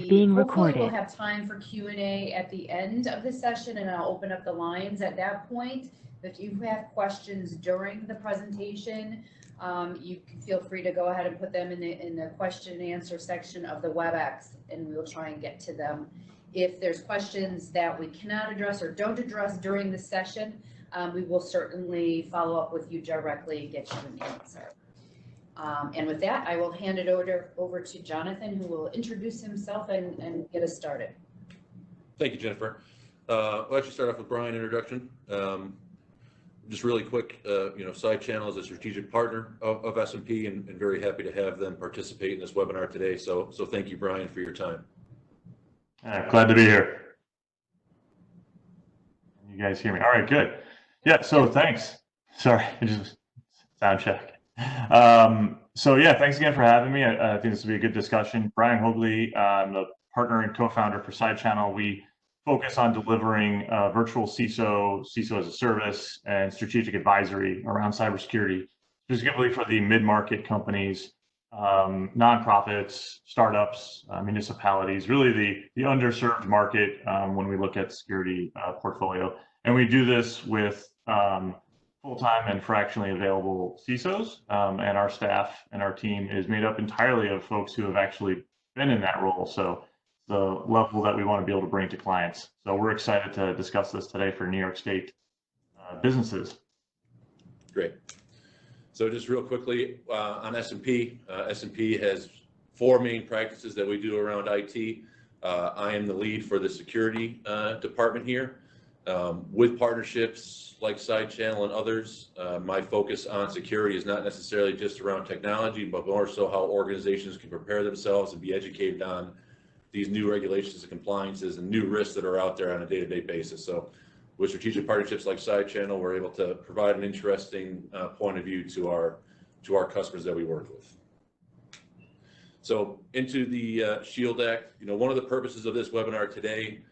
being Hopefully recorded. we'll have time for Q&A at the end of the session, and I'll open up the lines at that point. If you have questions during the presentation, you can feel free to go ahead and put them in the question and answer section of the WebEx, and we will try and get to them. If there's questions that we cannot address or don't address during the session, we will certainly follow up with you directly and get you an answer. And with that, I will hand it over to Jonathan, who will introduce himself and get us started. Thank you, Jennifer. We'll actually start off with Brian introduction. Just really quick, SideChannel is a strategic partner of SMP, and very happy to have them participate in this webinar today. So thank you, Brian, for your time. Glad to be here. You guys hear me? All right, good. Yeah, so thanks. Sorry, just sound check. So yeah, thanks again for having me. I think this will be a good discussion. Brian Mobley, I'm the partner and co-founder for SideChannel. We focus on delivering virtual CISO as a service, and strategic advisory around cybersecurity, specifically for the mid-market companies, nonprofits, startups, municipalities, really the underserved market when we look at security portfolio. And we do this with full-time and fractionally available CISOs, and our staff and our team is made up entirely of folks who have actually been in that role. So the level that we want to be able to bring to clients. So we're excited to discuss this today for New York State businesses. Great. So just real quickly on SMP, SMP has 4 main practices that we do around IT. I am the lead for the security department here. With partnerships like SideChannel and others, my focus on security is not necessarily just around technology, but more so how organizations can prepare themselves and be educated on these new regulations and compliances and new risks that are out there on a day-to-day basis. So with strategic partnerships like SideChannel, we're able to provide an interesting point of view to our customers that we work with. So into the Shield Act, one of the purposes of this webinar today,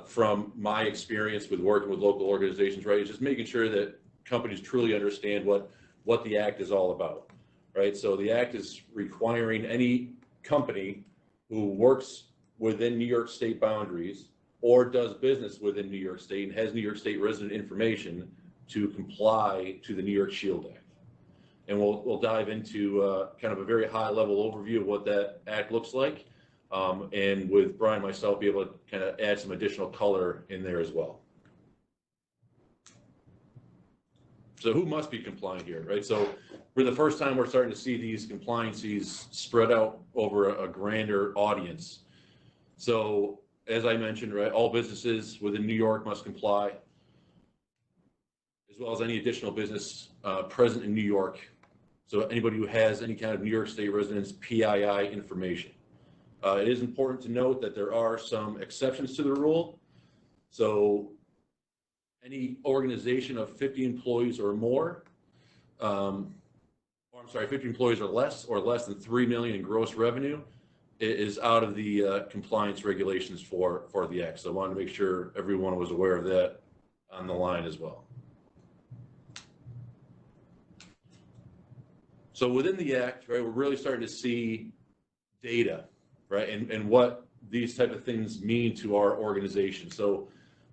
from my experience with working with local organizations, right, is just making sure that companies truly understand what the Act is all about, right? So the Act is requiring any company who works within New York State boundaries or does business within New York State and has New York State resident information to comply to the New York Shield Act. And we'll dive into kind of a very high level overview of what that Act looks like. And with Brian and myself, be able to kind of add some additional color in there as well. So who must be compliant here, right? So for the first time, we're starting to see these compliances spread out over a grander audience. So as I mentioned, right, all businesses within New York must comply, as well as any additional business present in New York. So anybody who has any kind of New York State residence PII information. It is important to note that there are some exceptions to the rule. So any organization of 50 employees or more, 50 employees or less than 3 million in gross revenue is out of the compliance regulations for the Act. So I wanted to make sure everyone was aware of that on the line as well. So within the Act, right, we're really starting to see data, right, and what these type of things mean to our organization. So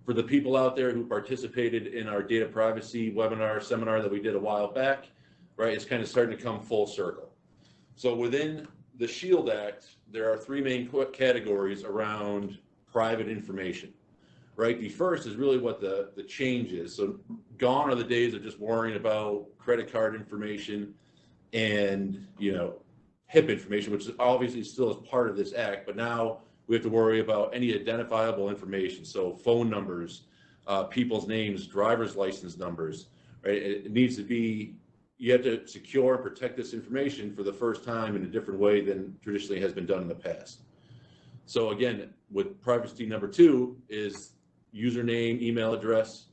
for the people out there who participated in our data privacy seminar that we did a while back, right, it's kind of starting to come full circle. So within the Shield Act, there are 3 main categories around private information, right? The first is really what the change is. So gone are the days of just worrying about credit card information and, HIP information, which obviously still is part of this Act, but now we have to worry about any identifiable information. So phone numbers, people's names, driver's license numbers, right? It needs to be, you have to secure and protect this information for the first time in a different way than traditionally has been done in the past. So again, with privacy number 2 is username, email address,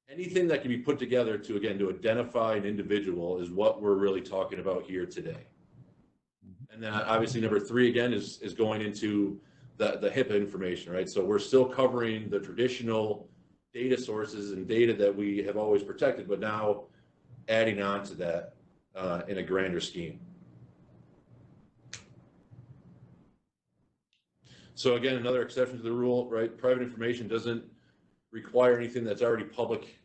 anything that can be put together to identify an individual is what we're really talking about here today. And then obviously number 3 again is going into the HIPAA information, right? So we're still covering the traditional data sources and data that we have always protected, but now adding on to that in a grander scheme. So again, another exception to the rule, right? Private information doesn't require anything that's already public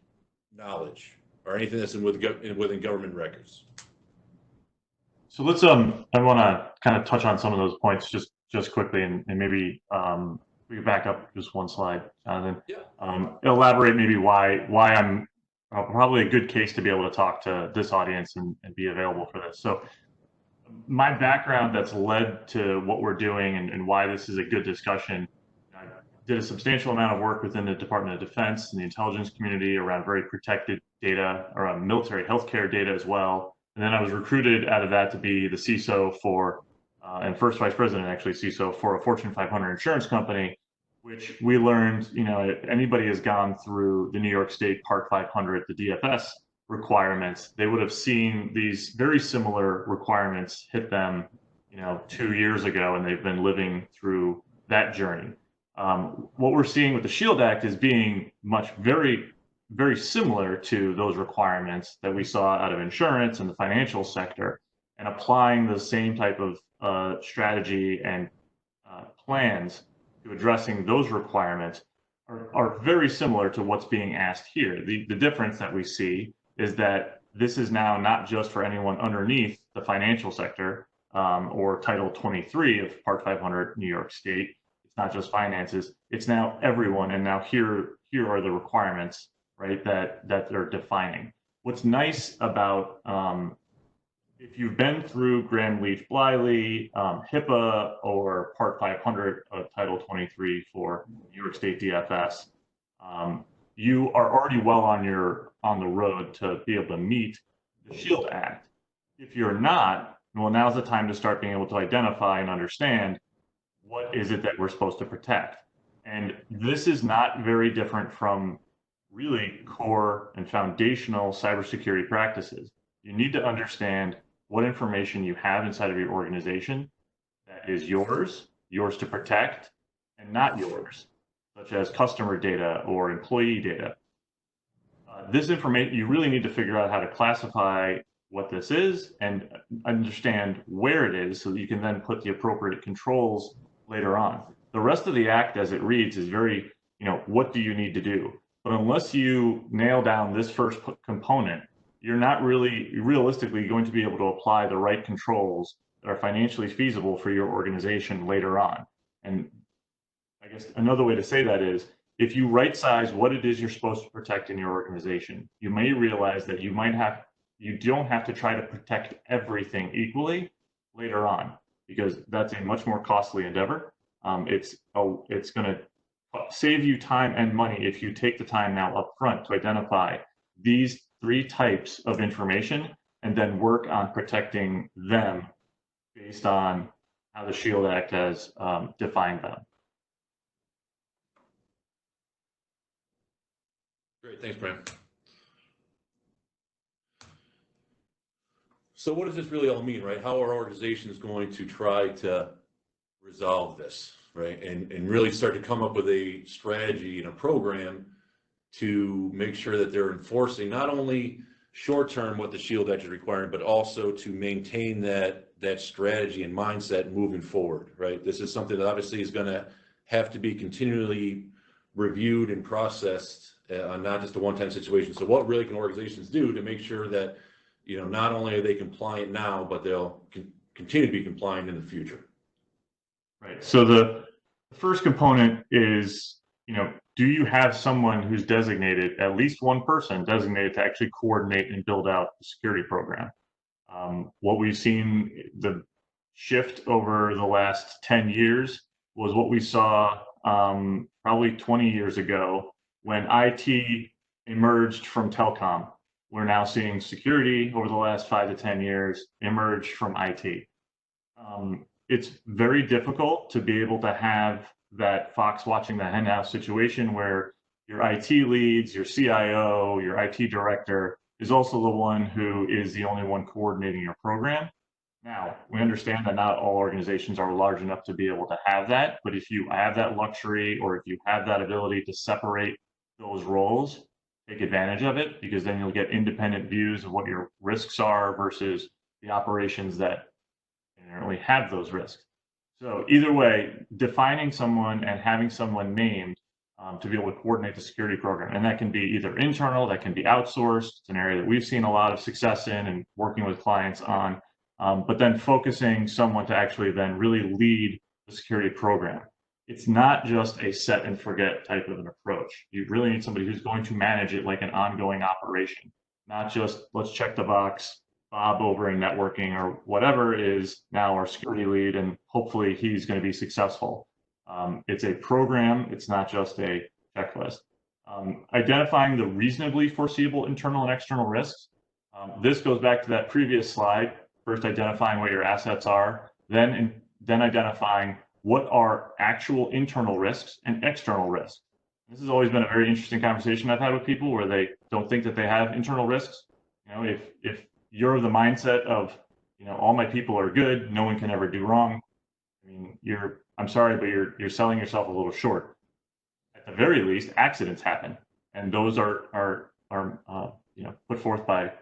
knowledge or anything that's within government records. So let's I want to kind of touch on some of those points just quickly, and maybe we can back up just one slide, Jonathan. Yeah. Elaborate maybe why I'm probably a good case to be able to talk to this audience and be available for this. So my background that's led to what we're doing and why this is a good discussion. I did a substantial amount of work within the Department of Defense and the intelligence community around very protected data, around military healthcare data as well. And then I was recruited out of that to be the CISO for, and first vice president actually CISO for a Fortune 500 insurance company, which we learned, anybody has gone through the New York State Part 500, the DFS requirements, they would have seen these very similar requirements hit them, 2 years ago, and they've been living through that journey. What we're seeing with the Shield Act is being very, very similar to those requirements that we saw out of insurance and the financial sector, and applying the same type of strategy and plans to addressing those requirements are very similar to what's being asked here. The difference that we see is that this is now not just for anyone underneath the financial sector or Title 23 of Part 500 New York State. It's not just finances, it's now everyone. And now here are the requirements, right, that they're defining. What's nice about if you've been through Graham-Leach-Bliley, HIPAA, or Part 500 of Title 23 for New York State DFS, you are already well on the road to be able to meet the Shield Act. If you're not, well, now's the time to start being able to identify and understand what is it that we're supposed to protect. And this is not very different from really core and foundational cybersecurity practices. You need to understand what information you have inside of your organization that is yours to protect, and not yours, such as customer data or employee data. This information, you really need to figure out how to classify what this is and understand where it is so that you can then put the appropriate controls later on. The rest of the act as it reads is very, what do you need to do? But unless you nail down this first component, you're not really realistically going to be able to apply the right controls that are financially feasible for your organization later on. And I guess another way to say that is, if you right size what it is you're supposed to protect in your organization, you may realize that you don't have to try to protect everything equally later on, because that's a much more costly endeavor. It's going to save you time and money if you take the time now up front to identify these 3 types of information and then work on protecting them based on how the Shield Act has defined them. Great, thanks, Brian. So what does this really all mean, right? How are organizations going to try to resolve this, right? And really start to come up with a strategy and a program to make sure that they're enforcing not only short-term what the Shield Act is requiring, but also to maintain that strategy and mindset moving forward, right? This is something that obviously is going to have to be continually reviewed and processed on not just a one-time situation. So what really can organizations do to make sure that, not only are they compliant now, but they'll continue to be compliant in the future? Right. So the first component is, do you have someone who's designated, at least one person designated to actually coordinate and build out the security program? What we've seen, the shift over the last 10 years was what we saw probably 20 years ago when IT emerged from telecom. We're now seeing security over the last 5 to 10 years emerge from IT. It's very difficult to be able to have that fox watching the henhouse situation where your IT leads, your CIO, your IT director is also the one who is the only one coordinating your program. Now, we understand that not all organizations are large enough to be able to have that, but if you have that luxury or if you have that ability to separate those roles, take advantage of it, because then you'll get independent views of what your risks are versus the operations that inherently have those risks. So either way, defining someone and having someone named to be able to coordinate the security program. And that can be either internal, that can be outsourced. It's an area that we've seen a lot of success in and working with clients on, but then focusing someone to actually then really lead the security program. It's not just a set and forget type of an approach. You really need somebody who's going to manage it like an ongoing operation, not just let's check the box, Bob over in networking or whatever is now our security lead, and hopefully he's going to be successful. It's a program, it's not just a checklist. Identifying the reasonably foreseeable internal and external risks. This goes back to that previous slide. First, identifying what your assets are, then identifying what are actual internal risks and external risks. This has always been a very interesting conversation I've had with people where they don't think that they have internal risks. You know, if you're of the mindset of, you know, all my people are good, no one can ever do wrong, I mean, I'm sorry, but you're selling yourself a little short. At the very least, accidents happen, and those are you know, put forth by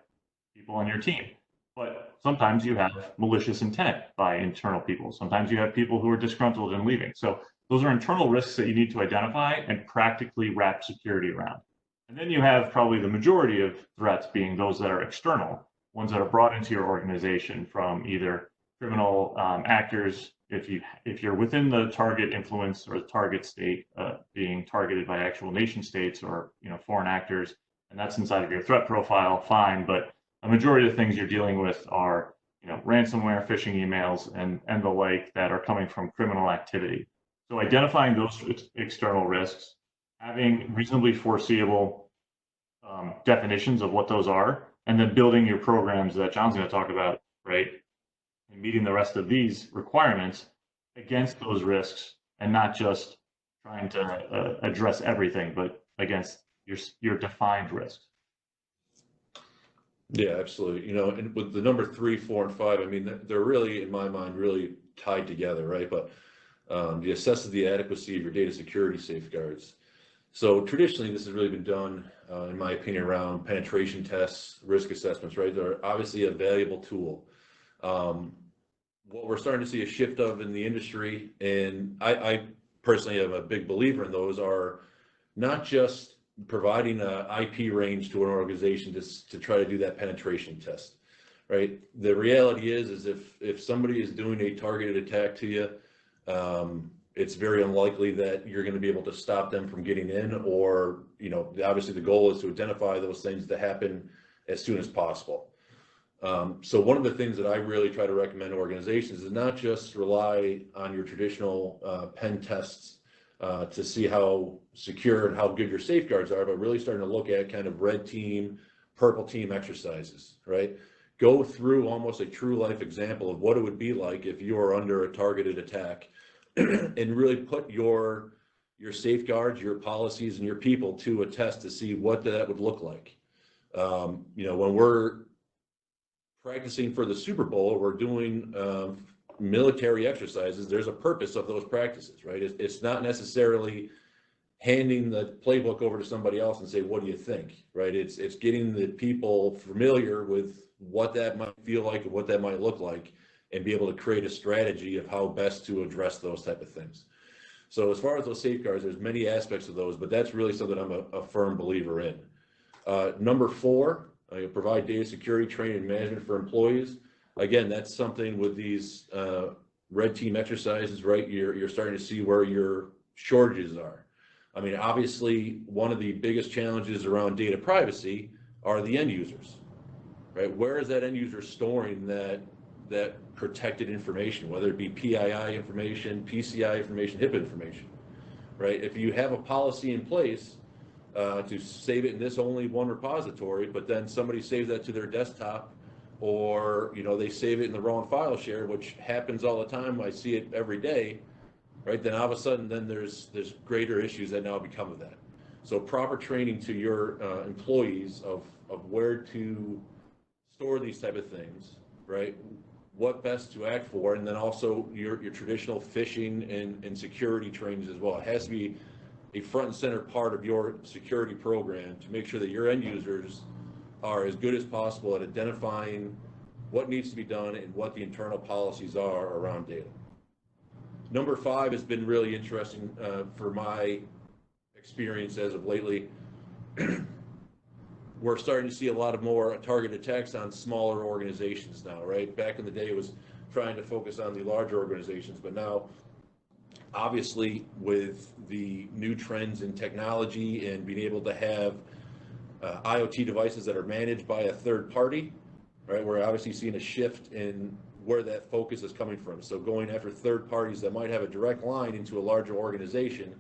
people on your team. But sometimes you have malicious intent by internal people. Sometimes you have people who are disgruntled and leaving. So those are internal risks that you need to identify and practically wrap security around. And then you have probably the majority of threats being those that are external, ones that are brought into your organization from either criminal actors, if you're within the target influence or the target state being targeted by actual nation states or, you know, foreign actors, and that's inside of your threat profile, fine. But a majority of the things you're dealing with are, you know, ransomware, phishing emails, and the like that are coming from criminal activity. So identifying those external risks, having reasonably foreseeable definitions of what those are, and then building your programs that John's going to talk about, right? And meeting the rest of these requirements against those risks, and not just trying to address everything, but against your defined risks. Yeah, absolutely. You know, and with the number 3, 4, and 5, I mean, they're really, in my mind, really tied together, right? But the assess the adequacy of your data security safeguards. So traditionally, this has really been done, in my opinion, around penetration tests, risk assessments, right? They're obviously a valuable tool. What we're starting to see a shift of in the industry, and I personally am a big believer in those, are not just providing an IP range to an organization to try to do that penetration test, right? The reality is if somebody is doing a targeted attack to you, it's very unlikely that you're going to be able to stop them from getting in, or, you know, obviously the goal is to identify those things that happen as soon as possible. So one of the things that I really try to recommend to organizations is not just rely on your traditional pen tests to see how secure and how good your safeguards are, but really starting to look at kind of red team, purple team exercises, right? Go through almost a true life example of what it would be like if you're under a targeted attack, and really put your safeguards, your policies, and your people to a test to see what that would look like. You know, when we're practicing for the Super Bowl, we're doing military exercises. There's a purpose of those practices, right? It's not necessarily handing the playbook over to somebody else and say, what do you think, right? It's getting the people familiar with what that might feel like and what that might look like, and be able to create a strategy of how best to address those type of things. So as far as those safeguards, there's many aspects of those, but that's really something I'm a firm believer in. Number 4, provide data security training and management for employees. Again, that's something with these red team exercises, right? You're starting to see where your shortages are. I mean, obviously, one of the biggest challenges around data privacy are the end users, right? Where is that end user storing that protected information, whether it be PII information, PCI information, HIPAA information, right? If you have a policy in place to save it in this only one repository, but then somebody saves that to their desktop, or, you know, they save it in the wrong file share, which happens all the time, I see it every day, right? Then all of a sudden, then there's greater issues that now become of that. So proper training to your employees of where to store these type of things, right? What best to act for, and then also your traditional phishing and security trainings as well. It has to be a front and center part of your security program to make sure that your end users are as good as possible at identifying what needs to be done and what the internal policies are around data. Number 5 has been really interesting for my experience as of lately. We're starting to see a lot of more targeted attacks on smaller organizations now, right? Back in the day, it was trying to focus on the larger organizations, but now, obviously, with the new trends in technology and being able to have IoT devices that are managed by a third party, right? We're obviously seeing a shift in where that focus is coming from. So going after third parties that might have a direct line into a larger organization,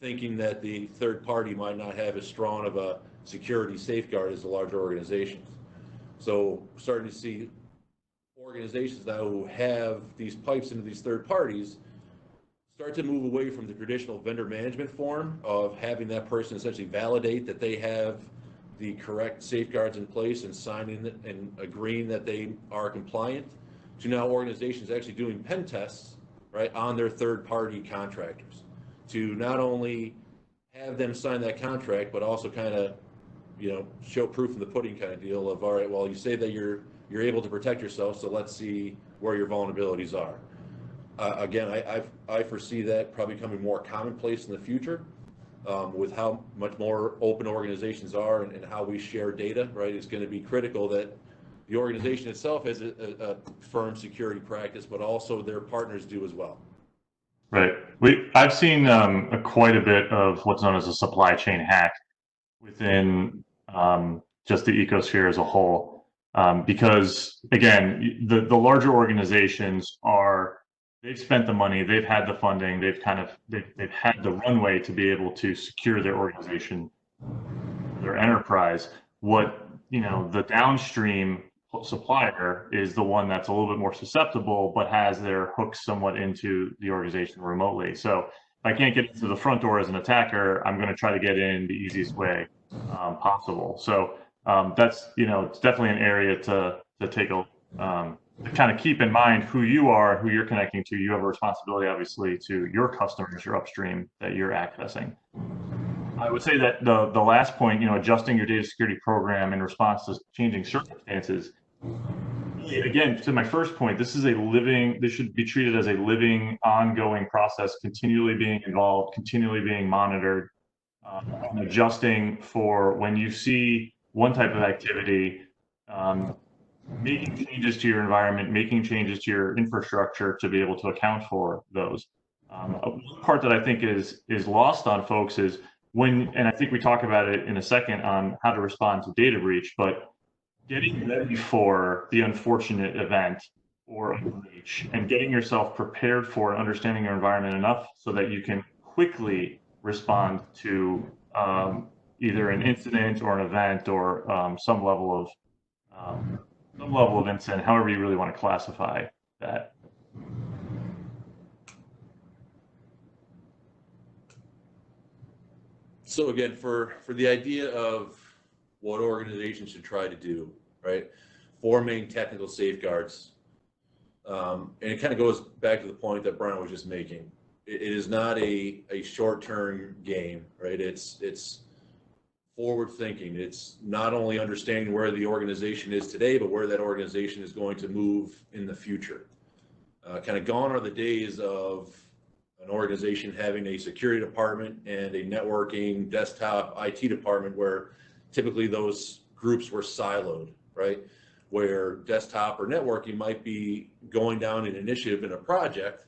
thinking that the third party might not have as strong of a security safeguard as the larger organizations. So starting to see organizations now who have these pipes into these third parties start to move away from the traditional vendor management form of having that person essentially validate that they have the correct safeguards in place and signing and agreeing that they are compliant, to now organizations actually doing pen tests, right, on their third-party contractors, to not only have them sign that contract, but also kind of, you know, show proof in the pudding kind of deal of, all right, well, you say that you're able to protect yourself, so let's see where your vulnerabilities are. Again, I foresee that probably becoming more commonplace in the future. With how much more open organizations are and how we share data, right? It's going to be critical that the organization itself has a firm security practice, but also their partners do as well. Right. I've seen quite a bit of what's known as a supply chain hack within just the ecosphere as a whole, because again, the larger organizations they've spent the money, they've had the funding, they've had the runway to be able to secure their organization, their enterprise. What, you know, the downstream supplier is the one that's a little bit more susceptible, but has their hooks somewhat into the organization remotely. So if I can't get into the front door as an attacker, I'm going to try to get in the easiest way possible. So that's, you know, it's definitely an area to take a to kind of keep in mind who you are, who you're connecting to. You have a responsibility, obviously, to your customers, your upstream that you're accessing. I would say that the last point, you know, adjusting your data security program in response to changing circumstances. Again, to my first point, this should be treated as a living, ongoing process, continually being involved, continually being monitored, and adjusting for when you see one type of activity, making changes to your environment, making changes to your infrastructure to be able to account for those. One part that I think is lost on folks is and I think we talk about it in a second on how to respond to data breach, but getting ready for the unfortunate event or a breach and getting yourself prepared for and understanding your environment enough so that you can quickly respond to either an incident or an event or some level of incident, however you really want to classify that. So again, for the idea of what organizations should try to do, right? 4 main technical safeguards. And it kind of goes back to the point that Brian was just making. It is not a short-term game, right? It's forward thinking. It's not only understanding where the organization is today, but where that organization is going to move in the future. Kind of gone are the days of an organization having a security department and a networking desktop IT department where typically those groups were siloed, right? Where desktop or networking might be going down an initiative in a project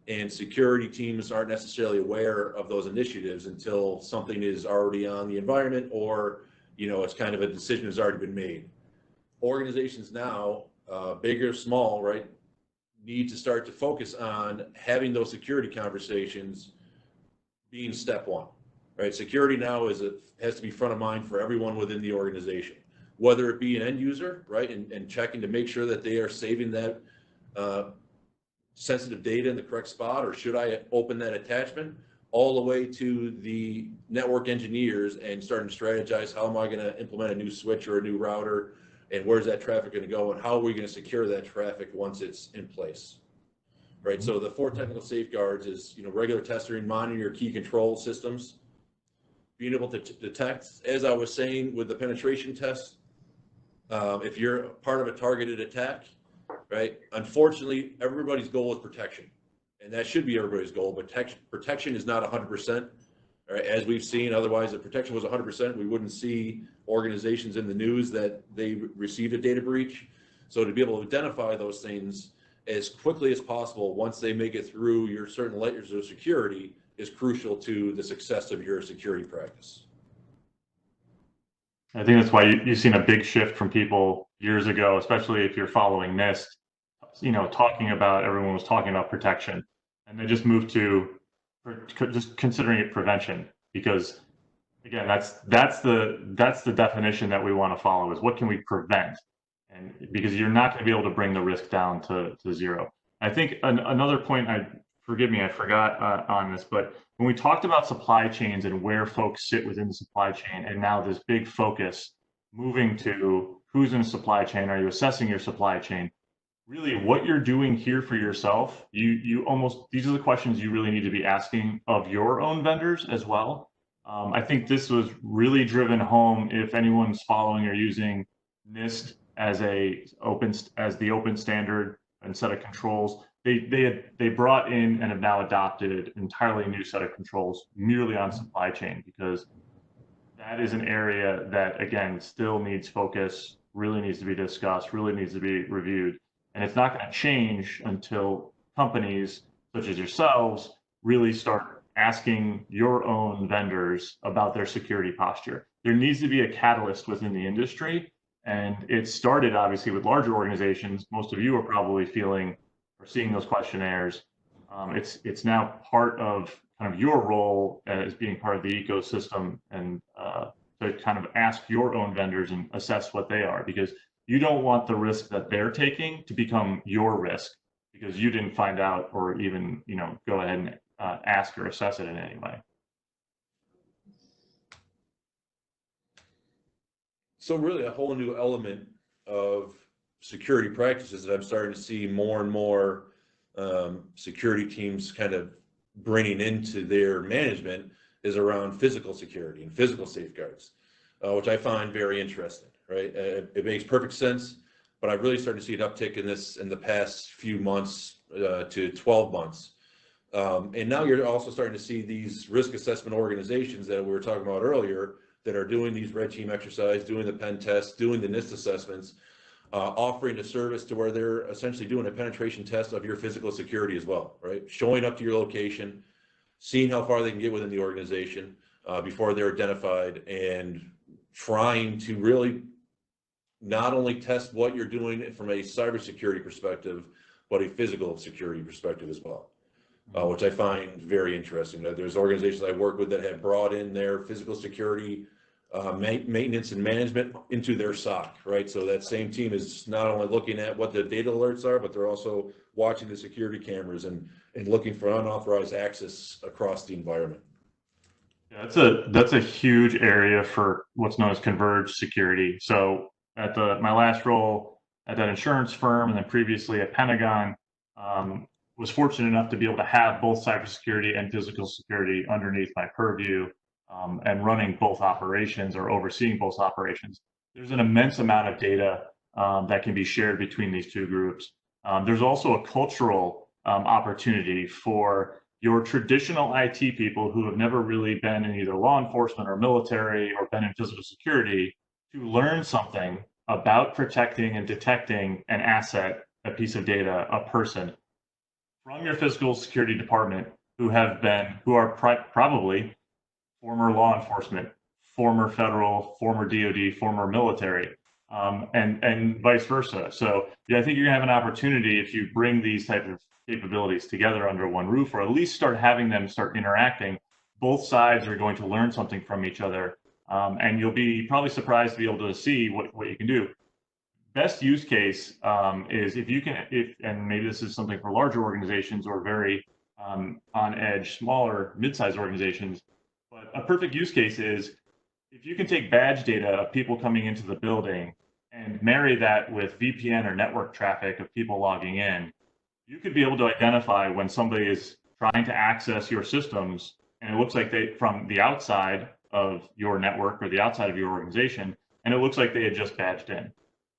and security teams aren't necessarily aware of those initiatives until something is already on the environment or, you know, it's kind of a decision has already been made. Organizations now, big or small, right, need to start to focus on having those security conversations being step one, right? Security now has to be front of mind for everyone within the organization, whether it be an end user, right, and checking to make sure that they are saving that sensitive data in the correct spot, or should I open that attachment, all the way to the network engineers and starting to strategize, how am I going to implement a new switch or a new router, and where's that traffic going to go, and how are we going to secure that traffic once it's in place, right? So the 4 technical safeguards is, you know, regular testing, monitoring your key control systems, being able to detect, as I was saying with the penetration test, if you're part of a targeted attack, right? Unfortunately, everybody's goal is protection, and that should be everybody's goal, but protection is not 100%. Right? As we've seen, otherwise, if protection was 100%, we wouldn't see organizations in the news that they received a data breach. So to be able to identify those things as quickly as possible once they make it through your certain layers of security is crucial to the success of your security practice. I think that's why you've seen a big shift from people years ago, especially if you're following NIST, everyone was talking about protection, and they just moved to just considering it prevention, because again, that's the definition that we want to follow, is what can we prevent, and because you're not going to be able to bring the risk down to zero. I think another point, forgive me, I forgot on this, but when we talked about supply chains and where folks sit within the supply chain, and now this big focus moving to who's in the supply chain, are you assessing your supply chain? Really, what you're doing here for yourself, these are the questions you really need to be asking of your own vendors as well. I think this was really driven home if anyone's following or using NIST as the open standard and set of controls. They brought in and have now adopted an entirely new set of controls merely on supply chain, because that is an area that, again, still needs focus, really needs to be discussed, really needs to be reviewed. And it's not going to change until companies such as yourselves really start asking your own vendors about their security posture. There needs to be a catalyst within the industry. And it started obviously with larger organizations. Most of you are probably feeling or seeing those questionnaires. It's now part of kind of your role as being part of the ecosystem, and to kind of ask your own vendors and assess what they are, because you don't want the risk that they're taking to become your risk because you didn't find out or even, go ahead and ask or assess it in any way. So really a whole new element of security practices that I'm starting to see more and more security teams kind of bringing into their management is around physical security and physical safeguards, which I find very interesting, right? It makes perfect sense, but I've really started to see an uptick in this in the past few months to 12 months. And now you're also starting to see these risk assessment organizations that we were talking about earlier that are doing these red team exercises, doing the pen tests, doing the NIST assessments, offering a service to where they're essentially doing a penetration test of your physical security as well, right? Showing up to your location, seeing how far they can get within the organization before they're identified, and trying to really not only test what you're doing from a cybersecurity perspective, but a physical security perspective as well, which I find very interesting. There's organizations I work with that have brought in their physical security maintenance and management into their SOC, right? So that same team is not only looking at what the data alerts are, but they're also watching the security cameras and looking for unauthorized access across the environment. Yeah, that's a huge area for what's known as converged security. So at my last role at that insurance firm, and then previously at Pentagon, was fortunate enough to be able to have both cybersecurity and physical security underneath my purview, and running both operations or overseeing both operations. There's an immense amount of data that can be shared between these two groups. There's also a cultural opportunity for your traditional IT people who have never really been in either law enforcement or military or been in physical security to learn something about protecting and detecting an asset, a piece of data, a person from your physical security department who are probably former law enforcement, former federal, former DoD, former military, and vice versa. So yeah, I think you're gonna have an opportunity if you bring these type of capabilities together under one roof, or at least start having them start interacting. Both sides are going to learn something from each other, and you'll be probably surprised to be able to see what you can do. Best use case is and maybe this is something for larger organizations or very on edge, smaller, mid-sized organizations. But a perfect use case is if you can take badge data of people coming into the building and marry that with VPN or network traffic of people logging in, you could be able to identify when somebody is trying to access your systems and it looks like from the outside of your network or the outside of your organization, and it looks like they had just badged in.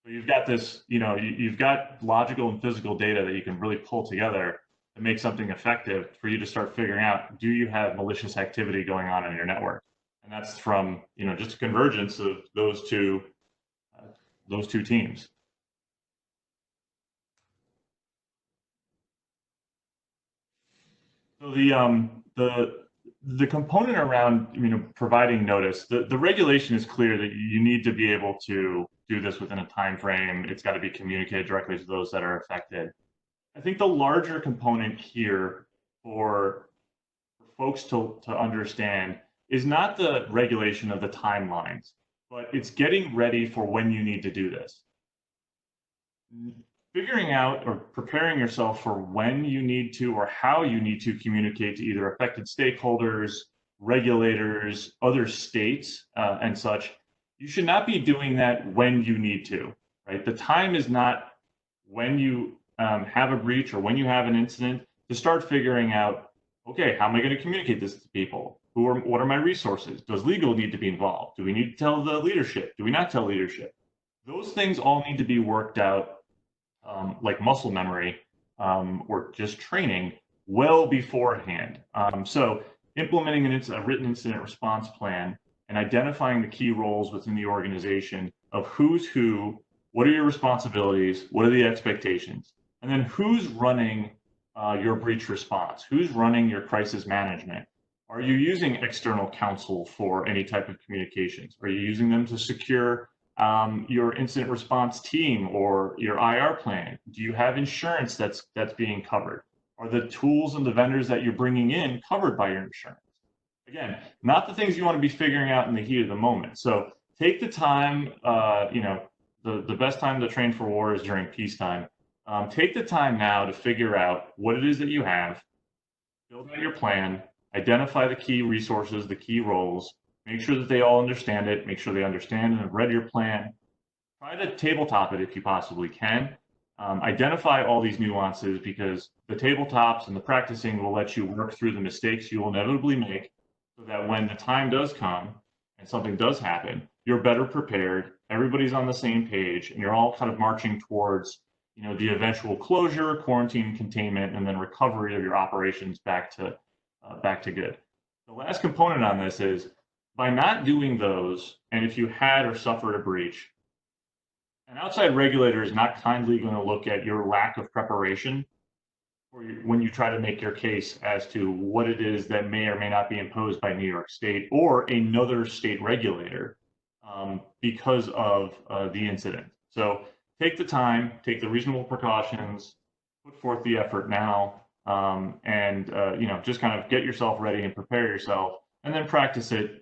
So you've got this, you've got logical and physical data that you can really pull together to make something effective for you to start figuring out, do you have malicious activity going on in your network? And that's from, just a convergence of those two teams. So the component around providing notice, the regulation is clear that you need to be able to do this within a time frame. It's got to be communicated directly to those that are affected. I think the larger component here for folks to understand is not the regulation of the timelines, but it's getting ready for when you need to do this. Figuring out or preparing yourself for when you need to or how you need to communicate to either affected stakeholders, regulators, other states, and such. You should not be doing that when you need to, right? The time is not when you have a breach or when you have an incident to start figuring out, okay, how am I going to communicate this to people? What are my resources? Does legal need to be involved? Do we need to tell the leadership? Do we not tell leadership? Those things all need to be worked out like muscle memory or just training well beforehand. So implementing a written incident response plan and identifying the key roles within the organization of who's who, what are your responsibilities, what are the expectations, and then who's running your breach response, who's running your crisis management. Are you using external counsel for any type of communications? Are you using them to secure your incident response team or your IR plan? Do you have insurance that's being covered? Are the tools and the vendors that you're bringing in covered by your insurance? Again, not the things you want to be figuring out in the heat of the moment. So take the time, the best time to train for war is during peacetime. Take the time now to figure out what it is that you have, build out your plan, identify the key resources, the key roles, make sure that they all understand it, make sure they understand and have read your plan. Try to tabletop it if you possibly can. Identify all these nuances because the tabletops and the practicing will let you work through the mistakes you will inevitably make so that when the time does come and something does happen, you're better prepared, everybody's on the same page, and you're all kind of marching towards the eventual closure, quarantine, containment, and then recovery of your operations back to good. The last component on this is by not doing those, and if you had or suffered a breach, an outside regulator is not kindly going to look at your lack of preparation when you try to make your case as to what it is that may or may not be imposed by New York State or another state regulator because of the incident. So take the time, take the reasonable precautions, put forth the effort now, and just kind of get yourself ready and prepare yourself, and then practice it,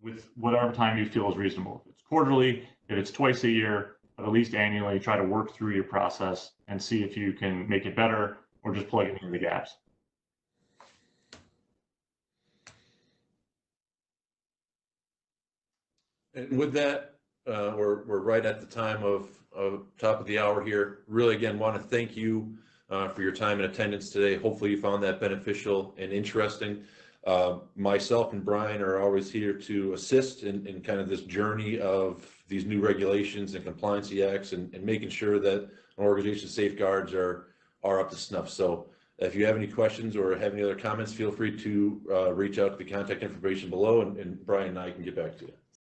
with whatever time you feel is reasonable. If it's quarterly, if it's twice a year, but at least annually, try to work through your process and see if you can make it better or just plug it in the gaps. And with that, we're right at the time of top of the hour here. Really, again, want to thank you for your time and attendance today. Hopefully you found that beneficial and interesting. Myself and Brian are always here to assist in kind of this journey of these new regulations and compliancy acts and making sure that an organization's safeguards are up to snuff. So if you have any questions or have any other comments, feel free to reach out to the contact information below, and Brian and I can get back to you.